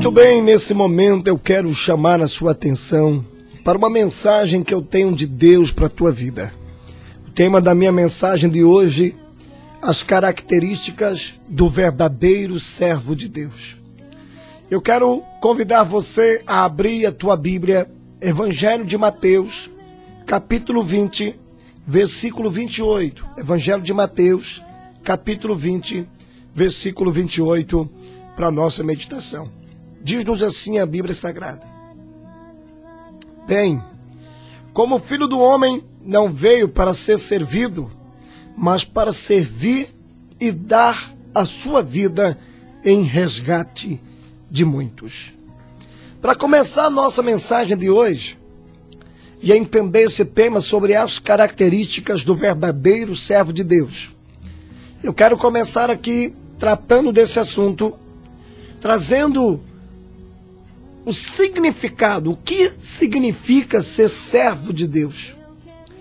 Muito bem, nesse momento eu quero chamar a sua atenção para uma mensagem que eu tenho de Deus para a tua vida. O tema da minha mensagem de hoje, as características do verdadeiro servo de Deus. Eu quero convidar você a abrir a tua Bíblia, Evangelho de Mateus, capítulo 20, versículo 28. Evangelho de Mateus, capítulo 20, versículo 28, para a nossa meditação. Diz-nos assim a Bíblia Sagrada: Bem, como o Filho do Homem não veio para ser servido, mas para servir e dar a sua vida em resgate de muitos. Para começar a nossa mensagem de hoje, e a entender esse tema sobre as características do verdadeiro servo de Deus, eu quero começar aqui tratando desse assunto, trazendo o significado, o que significa ser servo de Deus.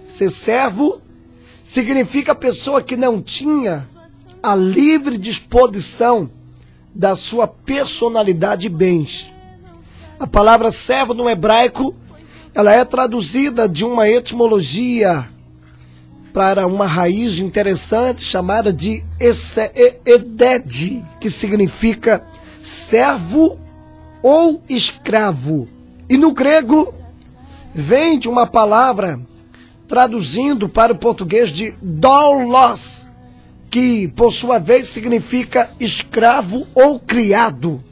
Ser servo significa a pessoa que não tinha a livre disposição da sua personalidade e bens. A palavra servo no hebraico, ela é traduzida de uma etimologia para uma raiz interessante chamada de eded, que significa servo ou escravo. E no grego vem de uma palavra traduzindo para o português de doulos, que por sua vez significa escravo ou criado.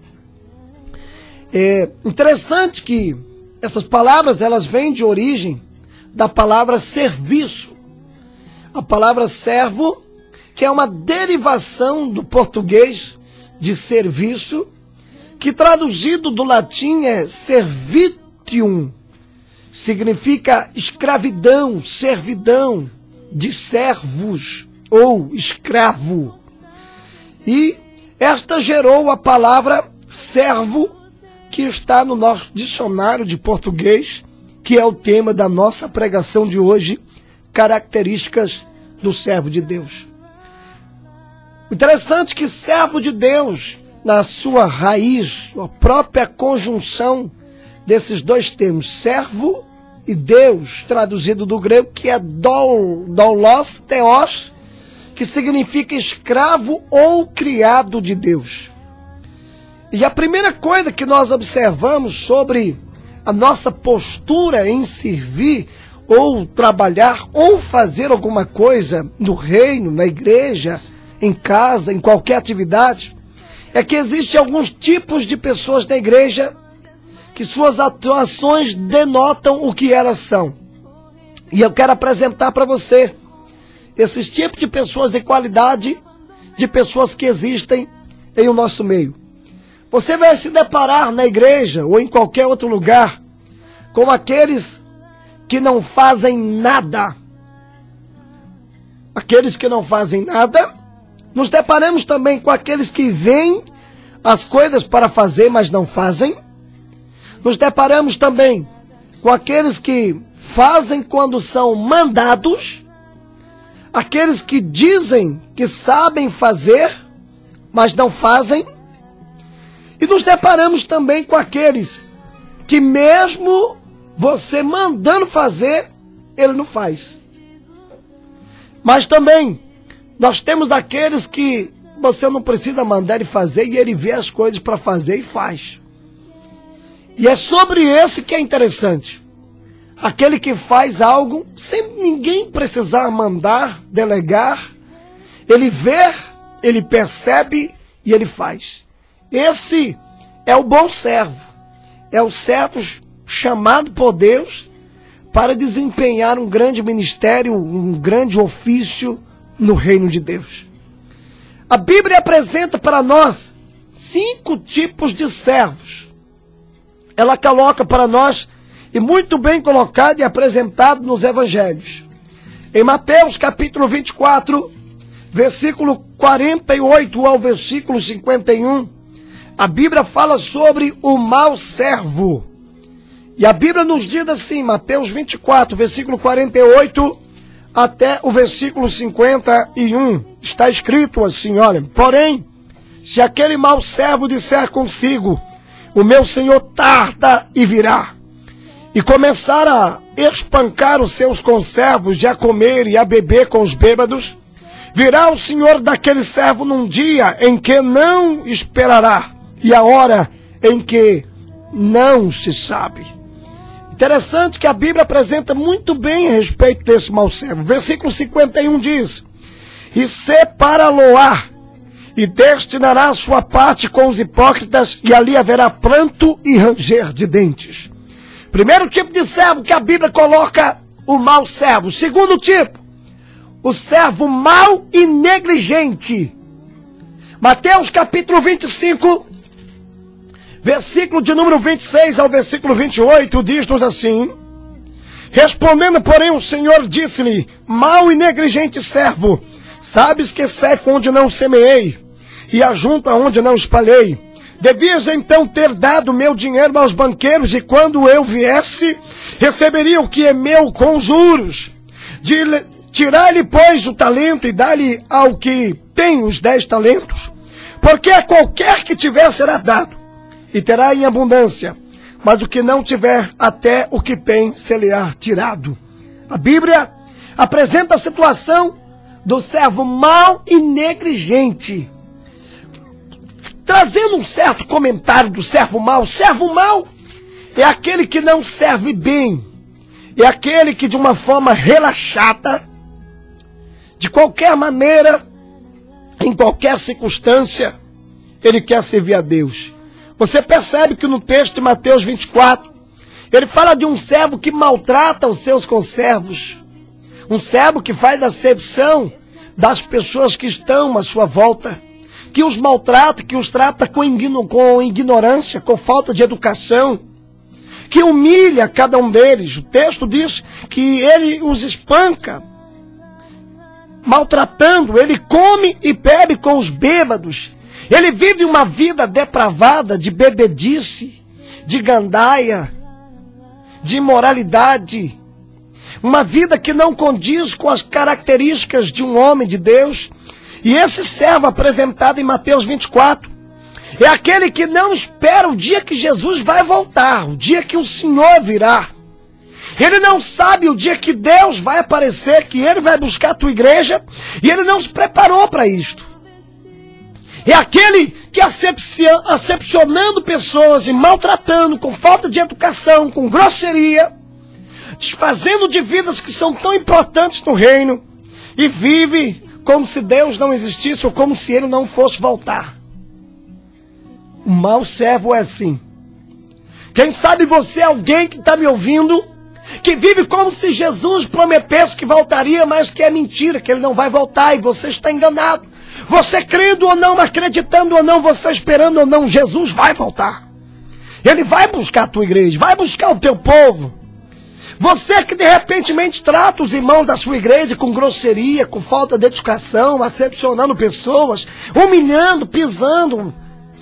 É interessante que essas palavras elas vêm de origem da palavra serviço. A palavra servo, que é uma derivação do português de serviço, que traduzido do latim é servitium, significa escravidão, servidão, de servos ou escravo. E esta gerou a palavra servo, que está no nosso dicionário de português, que é o tema da nossa pregação de hoje, características do servo de Deus. Interessante que servo de Deus, na sua raiz, a própria conjunção desses dois termos, servo e Deus, traduzido do grego, que é doulos, theos, que significa escravo ou criado de Deus. E a primeira coisa que nós observamos sobre a nossa postura em servir, ou trabalhar, ou fazer alguma coisa no reino, na igreja, em casa, em qualquer atividade, é que existem alguns tipos de pessoas na igreja que suas atuações denotam o que elas são. E eu quero apresentar para você esses tipos de pessoas e qualidade de pessoas que existem em o nosso meio. Você vai se deparar na igreja ou em qualquer outro lugar com aqueles que não fazem nada. Aqueles que não fazem nada. Nos deparamos também com aqueles que veem as coisas para fazer, mas não fazem. Nos deparamos também com aqueles que fazem quando são mandados. Aqueles que dizem que sabem fazer, mas não fazem. E nos deparamos também com aqueles que mesmo você mandando fazer, ele não faz. Mas também nós temos aqueles que você não precisa mandar ele fazer e ele vê as coisas para fazer e faz. E é sobre esse que é interessante. Aquele que faz algo sem ninguém precisar mandar, delegar. Ele vê, ele percebe e ele faz. Esse é o bom servo. É o servo chamado por Deus para desempenhar um grande ministério, um grande ofício no reino de Deus. A Bíblia apresenta para nós 5 tipos de servos. Ela coloca para nós, e muito bem colocado e apresentado nos evangelhos. Em Mateus capítulo 24, versículo 48 ao versículo 51, a Bíblia fala sobre o mau servo. E a Bíblia nos diz assim, Mateus 24, versículo 48 até o versículo 51, está escrito assim, olha: porém, se aquele mau servo disser consigo, o meu senhor tarda e virá, e começar a espancar os seus conservos de a comer e a beber com os bêbados, virá o senhor daquele servo num dia em que não esperará, e a hora em que não se sabe. Interessante que a Bíblia apresenta muito bem a respeito desse mau servo. Versículo 51 diz: e separá-lo-á, e destinará a sua parte com os hipócritas, e ali haverá pranto e ranger de dentes. Primeiro tipo de servo que a Bíblia coloca, o mau servo. Segundo tipo, o servo mau e negligente. Mateus capítulo 25, versículo de número 26 ao versículo 28, diz-nos assim: respondendo, porém, o Senhor disse-lhe: mau e negligente servo, sabes que ceifo onde não semeei, e ajunto aonde não espalhei. Devias então ter dado meu dinheiro aos banqueiros, e quando eu viesse, receberia o que é meu com juros. Tirai-lhe, pois, o talento e dá-lhe ao que tem os 10 talentos, porque a qualquer que tiver será dado, e terá em abundância, mas o que não tiver, até o que tem ser-lhe-á tirado. A Bíblia apresenta a situação do servo mau e negligente, trazendo um certo comentário do servo mau. O servo mau é aquele que não serve bem, é aquele que de uma forma relaxada, de qualquer maneira, em qualquer circunstância, ele quer servir a Deus. Você percebe que no texto de Mateus 24, ele fala de um servo que maltrata os seus conservos, um servo que faz acepção das pessoas que estão à sua volta, que os maltrata, que os trata com ignorância, com falta de educação, que humilha cada um deles. O texto diz que ele os espanca, maltratando, ele come e bebe com os bêbados, ele vive uma vida depravada de bebedice, de gandaia, de imoralidade, uma vida que não condiz com as características de um homem de Deus. E esse servo apresentado em Mateus 24 é aquele que não espera o dia que Jesus vai voltar, o dia que o Senhor virá. Ele não sabe o dia que Deus vai aparecer, que Ele vai buscar a tua igreja, e ele não se preparou para isto. É aquele que acepcionando pessoas e maltratando, com falta de educação, com grosseria, desfazendo de vidas que são tão importantes no reino, e vive como se Deus não existisse ou como se Ele não fosse voltar. O mau servo é assim. Quem sabe você é alguém que está me ouvindo, que vive como se Jesus prometesse que voltaria, mas que é mentira, que Ele não vai voltar, e você está enganado. Você crendo ou não, acreditando ou não, você esperando ou não, Jesus vai voltar. Ele vai buscar a tua igreja, vai buscar o teu povo. Você que de repente trata os irmãos da sua igreja com grosseria, com falta de educação, acepcionando pessoas, humilhando, pisando,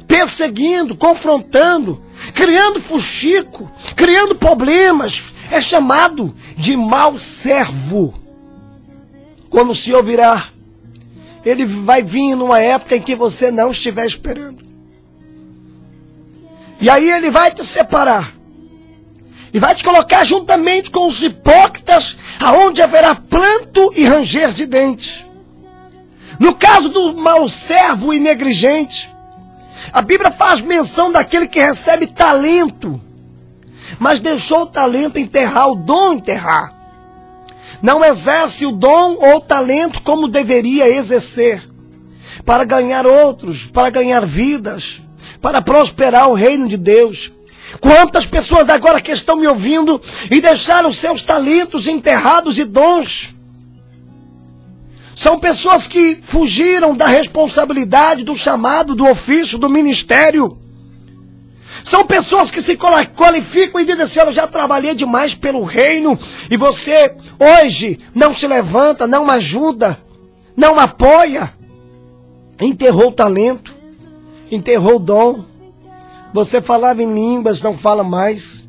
perseguindo, confrontando, criando fuxico, criando problemas, é chamado de mau servo. Quando o Senhor virá, Ele vai vir numa época em que você não estiver esperando. E aí Ele vai te separar. E vai te colocar juntamente com os hipócritas, aonde haverá pranto e ranger de dentes. No caso do mau servo e negligente, a Bíblia faz menção daquele que recebe talento, mas deixou o talento enterrar, o dom enterrar. Não exerce o dom ou o talento como deveria exercer, para ganhar outros, para ganhar vidas, para prosperar o reino de Deus. Quantas pessoas agora que estão me ouvindo e deixaram seus talentos enterrados e dons? São pessoas que fugiram da responsabilidade, do chamado, do ofício, do ministério. São pessoas que se qualificam e dizem assim: eu já trabalhei demais pelo reino, e você hoje não se levanta, não ajuda, não apoia. Enterrou o talento, enterrou o dom. Você falava em línguas, não fala mais.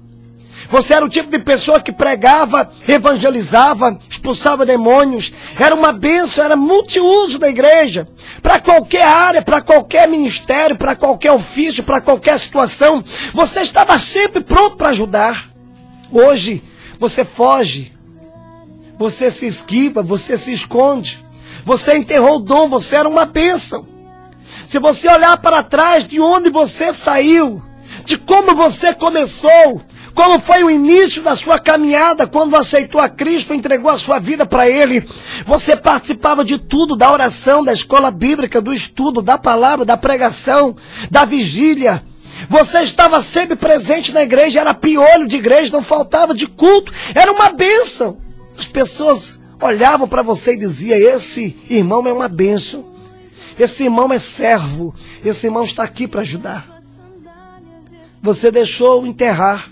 Você era o tipo de pessoa que pregava, evangelizava, expulsava demônios, era uma bênção, era multiuso da igreja, para qualquer área, para qualquer ministério, para qualquer ofício, para qualquer situação, você estava sempre pronto para ajudar. Hoje, você foge, você se esquiva, você se esconde, você enterrou o dom, você era uma bênção. Se você olhar para trás de onde você saiu, de como você começou, como foi o início da sua caminhada, quando aceitou a Cristo, entregou a sua vida para Ele, você participava de tudo, da oração, da escola bíblica, do estudo, da palavra, da pregação, da vigília. Você estava sempre presente na igreja, era piolho de igreja, não faltava de culto, era uma bênção. As pessoas olhavam para você e diziam: esse irmão é uma bênção, esse irmão é servo, esse irmão está aqui para ajudar. Você deixou enterrar,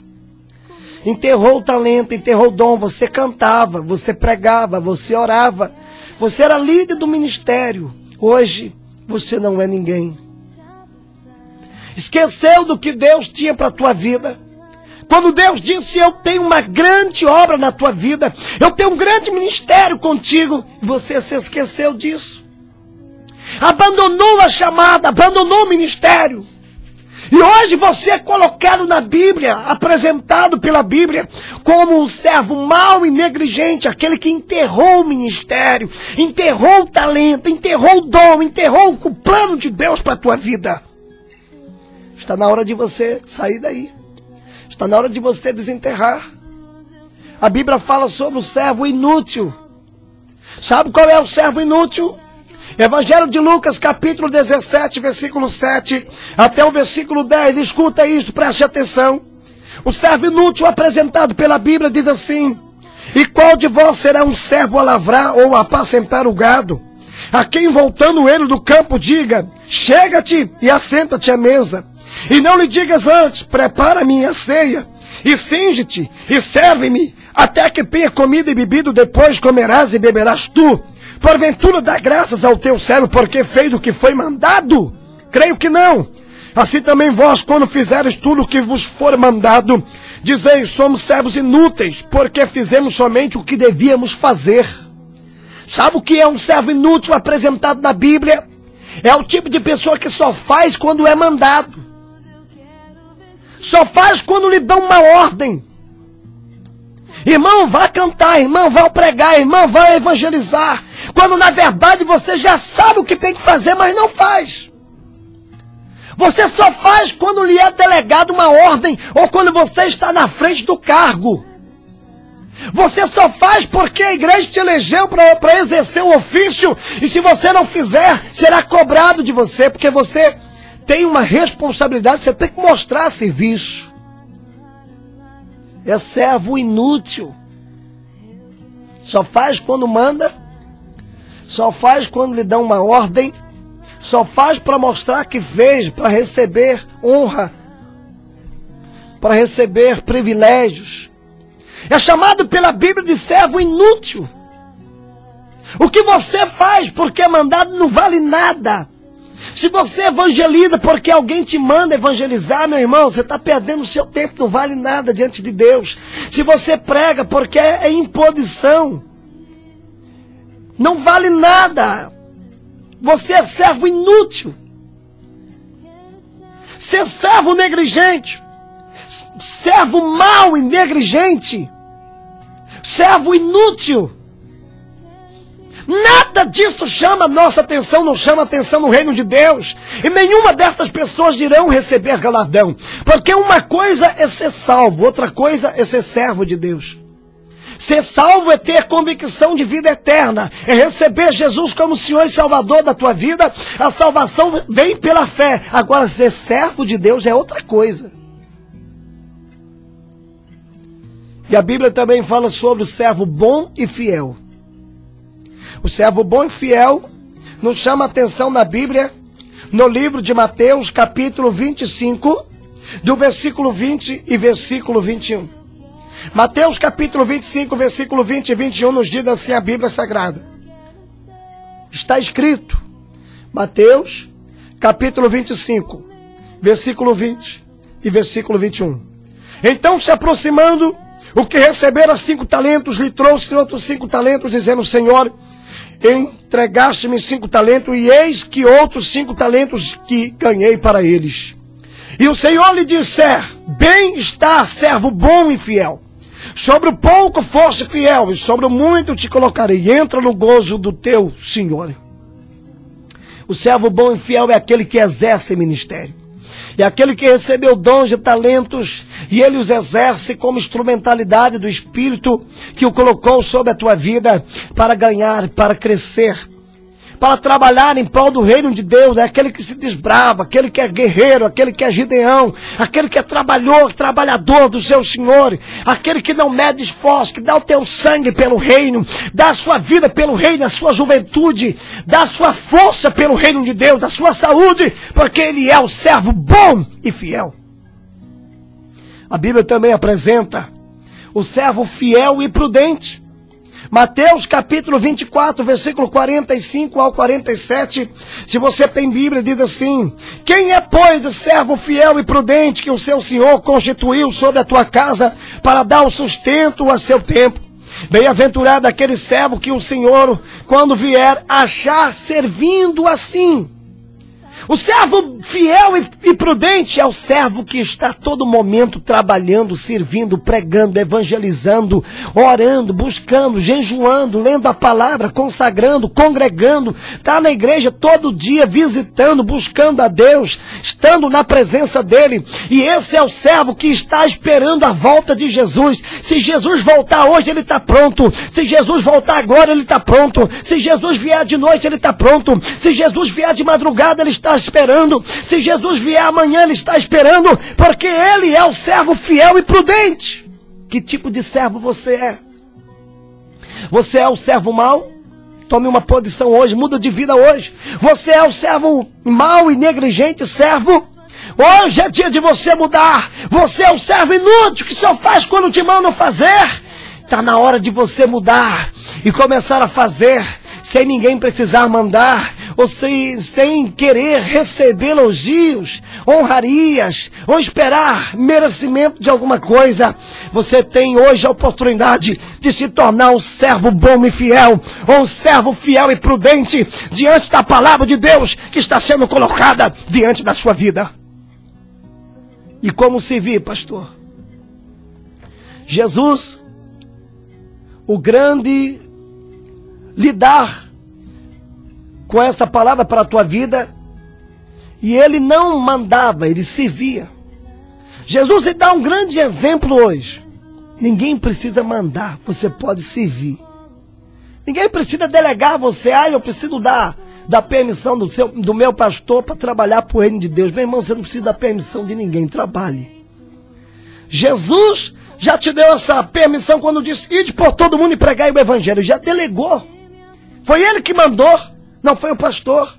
enterrou o talento, enterrou o dom, você cantava, você pregava, você orava, você era líder do ministério. Hoje você não é ninguém. Esqueceu do que Deus tinha para a tua vida. Quando Deus disse: eu tenho uma grande obra na tua vida, eu tenho um grande ministério contigo, você se esqueceu disso. Abandonou a chamada, abandonou o ministério. E hoje você é colocado na Bíblia, apresentado pela Bíblia, como um servo mau e negligente, aquele que enterrou o ministério, enterrou o talento, enterrou o dom, enterrou o plano de Deus para a tua vida. Está na hora de você sair daí. Está na hora de você desenterrar. A Bíblia fala sobre o servo inútil. Sabe qual é o servo inútil? Evangelho de Lucas, capítulo 17, versículo 7, até o versículo 10, escuta isto, preste atenção. O servo inútil apresentado pela Bíblia diz assim: e qual de vós será um servo a lavrar ou a apacentar o gado, a quem voltando ele do campo diga: chega-te e assenta-te à mesa, e não lhe digas antes: prepara-me a ceia, e cinge-te, e serve-me, até que tenha comido e bebido, depois comerás e beberás tu. Porventura dá graças ao teu servo, porque fez o que foi mandado? Creio que não. Assim também vós, quando fizeres tudo o que vos for mandado, dizeis: somos servos inúteis, porque fizemos somente o que devíamos fazer. Sabe o que é um servo inútil apresentado na Bíblia? É o tipo de pessoa que só faz quando é mandado. Só faz quando lhe dão uma ordem. Irmão, vá cantar, irmão, vá pregar, irmão, vá evangelizar. Quando na verdade você já sabe o que tem que fazer, mas não faz. Você só faz quando lhe é delegado uma ordem, ou quando você está na frente do cargo. Você só faz porque a igreja te elegeu para exercer o ofício, e se você não fizer, será cobrado de você, porque você tem uma responsabilidade, você tem que mostrar serviço. É servo inútil. Só faz quando manda, só faz quando lhe dão uma ordem, só faz para mostrar que fez, para receber honra, para receber privilégios. É chamado pela Bíblia de servo inútil. O que você faz porque é mandado não vale nada. Se você evangeliza porque alguém te manda evangelizar, meu irmão, você está perdendo o seu tempo, não vale nada diante de Deus. Se você prega porque é imposição, não vale nada. Você é servo inútil. Ser servo negligente, servo mau e negligente, servo inútil. Nada disso chama a nossa atenção, não chama atenção no reino de Deus. E nenhuma destas pessoas irão receber galardão. Porque uma coisa é ser salvo, outra coisa é ser servo de Deus. Ser salvo é ter convicção de vida eterna, é receber Jesus como Senhor e Salvador da tua vida. A salvação vem pela fé. Agora, ser servo de Deus é outra coisa. E a Bíblia também fala sobre o servo bom e fiel. O servo bom e fiel nos chama a atenção na Bíblia, no livro de Mateus, capítulo 25, do versículo 20 e versículo 21. Mateus, capítulo 25, versículo 20 e 21, nos diz assim a Bíblia Sagrada. Está escrito, Mateus, capítulo 25, versículo 20 e versículo 21. Então, se aproximando, O que recebera 5 talentos lhe trouxe outros 5 talentos, dizendo: Senhor, entregaste-me 5 talentos, e eis que outros 5 talentos que ganhei para eles. E o Senhor lhe disse: bem está, servo bom e fiel. Sobre o pouco foste fiel, e sobre o muito te colocarei. Entra no gozo do teu Senhor. O servo bom e fiel é aquele que exerce ministério. É aquele que recebeu dons e talentos, e ele os exerce como instrumentalidade do Espírito que o colocou sobre a tua vida para ganhar, para crescer, para trabalhar em prol do reino de Deus. É aquele que se desbrava, aquele que é guerreiro, aquele que é gideão, aquele que é trabalhador do seu Senhor, aquele que não mede esforço, que dá o teu sangue pelo reino, dá a sua vida pelo reino, a sua juventude, dá a sua força pelo reino de Deus, a sua saúde, porque ele é o servo bom e fiel. A Bíblia também apresenta o servo fiel e prudente. Mateus capítulo 24, versículo 45 ao 47, se você tem Bíblia, diz assim: quem é, pois, o servo fiel e prudente que o seu Senhor constituiu sobre a tua casa para dar o sustento a seu tempo? Bem-aventurado aquele servo que o Senhor, quando vier, achar servindo assim. O servo fiel e prudente é o servo que está a todo momento trabalhando, servindo, pregando, evangelizando, orando, buscando, jejuando, lendo a palavra, consagrando, congregando, está na igreja todo dia, visitando, buscando a Deus, estando na presença dele. E esse é o servo que está esperando a volta de Jesus. Se Jesus voltar hoje, ele está pronto. Se Jesus voltar agora, ele está pronto. Se Jesus vier de noite, ele está pronto. Se Jesus vier de madrugada, ele está esperando. Se Jesus vier amanhã, ele está esperando, porque ele é o servo fiel e prudente. Que tipo de servo você é? Você é o servo mau? Tome uma posição hoje, muda de vida hoje. Você é o servo mau e negligente, servo? Hoje é dia de você mudar. Você é o servo inútil que só faz quando te mandam fazer. Está na hora de você mudar e começar a fazer sem ninguém precisar mandar, ou sem querer receber elogios, honrarias, ou esperar merecimento de alguma coisa. Você tem hoje a oportunidade de se tornar um servo bom e fiel, ou um servo fiel e prudente, diante da palavra de Deus que está sendo colocada diante da sua vida. E como servir, pastor? Jesus, o grande, lidar com essa palavra para a tua vida, e ele não mandava, ele servia. Jesus lhe dá um grande exemplo hoje. Ninguém precisa mandar, você pode servir. Ninguém precisa delegar a você: eu preciso dar permissão do meu pastor para trabalhar para o reino de Deus. Meu irmão, você não precisa da permissão de ninguém, trabalhe. Jesus já te deu essa permissão quando disse: ide por todo mundo e pregai o evangelho. Já delegou. Foi ele que mandou, não foi o pastor.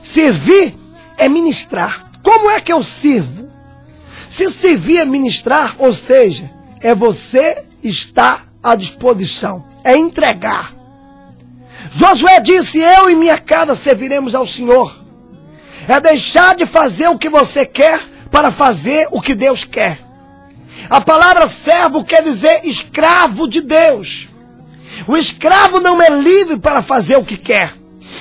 Servir é ministrar. Como é que eu sirvo? Se servir é ministrar, ou seja, é você estar à disposição, é entregar. Josué disse: eu e minha casa serviremos ao Senhor. É deixar de fazer o que você quer para fazer o que Deus quer. A palavra servo quer dizer escravo de Deus. O escravo não é livre para fazer o que quer.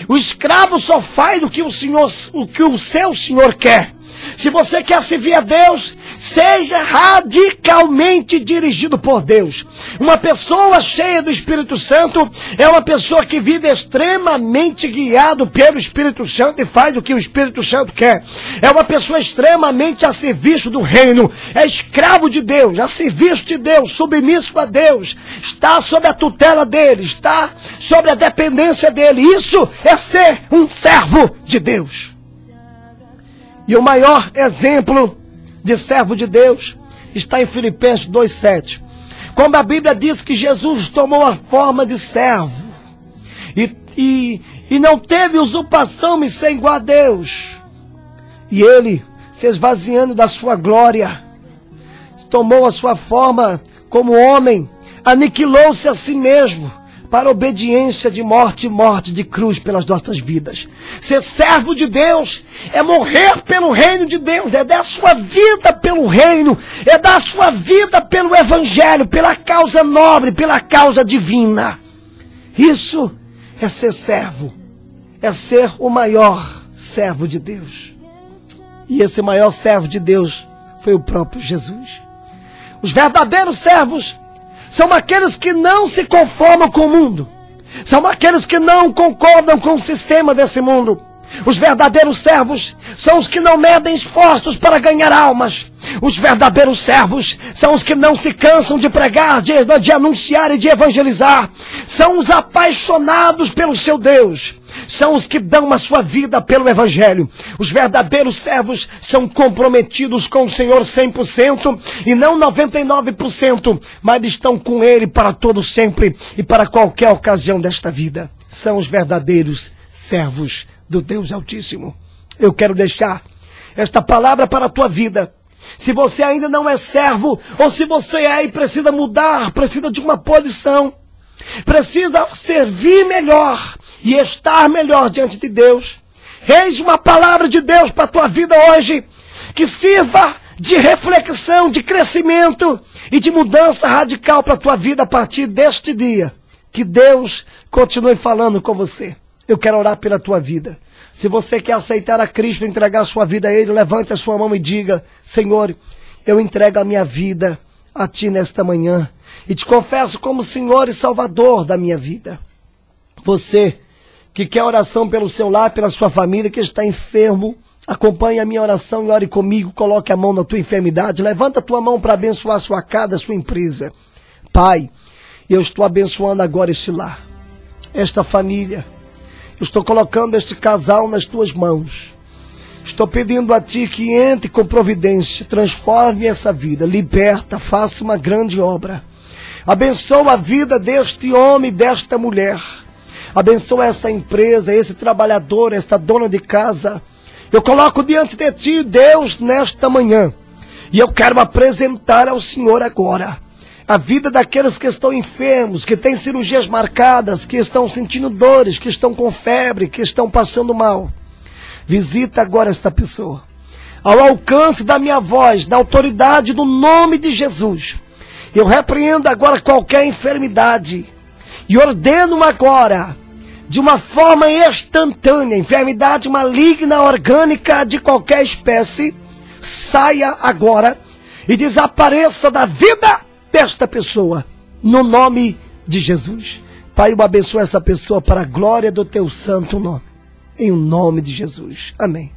O escravo só faz o que o seu Senhor quer. Se você quer servir a Deus, seja radicalmente dirigido por Deus. Uma pessoa cheia do Espírito Santo é uma pessoa que vive extremamente guiado pelo Espírito Santo e faz o que o Espírito Santo quer. É uma pessoa extremamente a serviço do reino, é escravo de Deus, a serviço de Deus, submisso a Deus, está sob a tutela dele, está sob a dependência dele. Isso é ser um servo de Deus. E o maior exemplo de servo de Deus está em Filipenses 2,7. Como a Bíblia diz que Jesus tomou a forma de servo e não teve usurpação e ser igual a Deus. E ele, se esvaziando da sua glória, tomou a sua forma como homem, aniquilou-se a si mesmo, para obediência de morte e morte de cruz pelas nossas vidas. Ser servo de Deus é morrer pelo reino de Deus, é dar sua vida pelo reino, é dar sua vida pelo evangelho, pela causa nobre, pela causa divina. Isso é ser servo, é ser o maior servo de Deus. E esse maior servo de Deus foi o próprio Jesus. Os verdadeiros servos são aqueles que não se conformam com o mundo. São aqueles que não concordam com o sistema desse mundo. Os verdadeiros servos são os que não medem esforços para ganhar almas. Os verdadeiros servos são os que não se cansam de pregar, de anunciar e de evangelizar. São os apaixonados pelo seu Deus. São os que dão a sua vida pelo evangelho. Os verdadeiros servos são comprometidos com o Senhor 100% e não 99%, mas estão com Ele para todo sempre e para qualquer ocasião desta vida. São os verdadeiros servos do Deus Altíssimo. Eu quero deixar esta palavra para a tua vida. Se você ainda não é servo, ou se você é e precisa mudar, precisa de uma posição, precisa servir melhor e estar melhor diante de Deus, eis uma palavra de Deus para a tua vida hoje, que sirva de reflexão, de crescimento e de mudança radical para a tua vida a partir deste dia. Que Deus continue falando com você. Eu quero orar pela tua vida. Se você quer aceitar a Cristo, entregar a sua vida a Ele, levante a sua mão e diga: Senhor, eu entrego a minha vida a Ti nesta manhã e te confesso como Senhor e Salvador da minha vida. Você que quer oração pelo seu lar, pela sua família, que está enfermo, acompanhe a minha oração e ore comigo. Coloque a mão na tua enfermidade, levanta a tua mão para abençoar a sua casa, a sua empresa. Pai, eu estou abençoando agora este lar, esta família. Eu estou colocando este casal nas tuas mãos. Estou pedindo a Ti que entre com providência, transforme essa vida, liberta, faça uma grande obra. Abençoa a vida deste homem e desta mulher. Abençoa essa empresa, esse trabalhador, esta dona de casa. Eu coloco diante de Ti, Deus, nesta manhã. E eu quero apresentar ao Senhor agora a vida daqueles que estão enfermos, que têm cirurgias marcadas, que estão sentindo dores, que estão com febre, que estão passando mal. Visita agora esta pessoa. Ao alcance da minha voz, da autoridade do nome de Jesus, eu repreendo agora qualquer enfermidade e ordeno agora, de uma forma instantânea, enfermidade maligna, orgânica, de qualquer espécie, saia agora e desapareça da vida desta pessoa, no nome de Jesus. Pai, eu abençoo essa pessoa para a glória do Teu santo nome, em o nome de Jesus. Amém.